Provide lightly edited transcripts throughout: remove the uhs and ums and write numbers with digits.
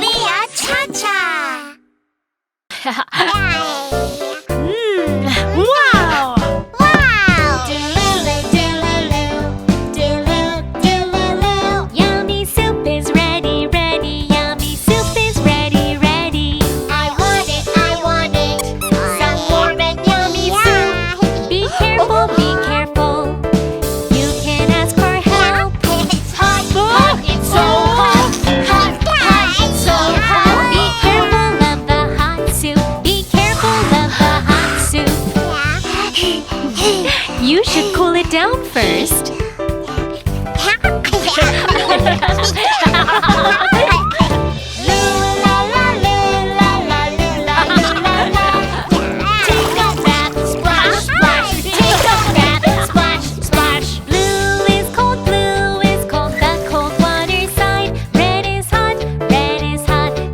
LiaChaCha! Wow! Wow! Do-loo-loo, Yummy soup is ready, ready. Yummy soup is ready, ready. I want it, I want it. Some warm and yummy soup. Be careful, be careful. You can ask for help. It's hot, hot, it's so hot. Hot, hot, it's so hot. Be careful of the hot soup. Be careful of the hot soup. You should cool it down first. Take a bath, splash, splash. Take a bath, splash, splash. Blue is cold, the cold water side. Red is hot,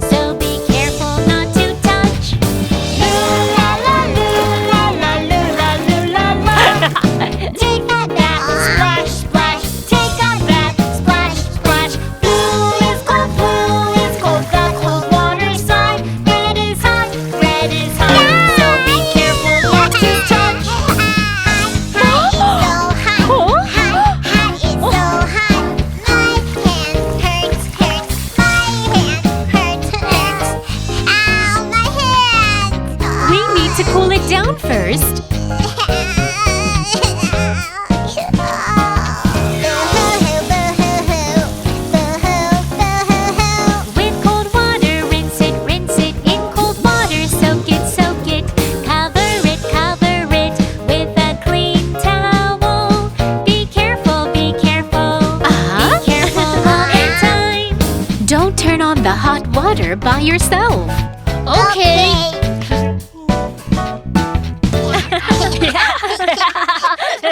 so be careful not to touch. Take a bath, splash, splash. Take a bath, splash, splash. Blue is cold, the cold water side. Red is hot, so be careful not to touch. Hot, it's so hot. My hand hurts. My hand hurts. Ow, my hand. We need to cool it down first. With cold water, rinse it in cold water. Soak it, cover it with a clean towel. Be careful, be careful all the time. Don't turn on the hot water by yourself. Okay.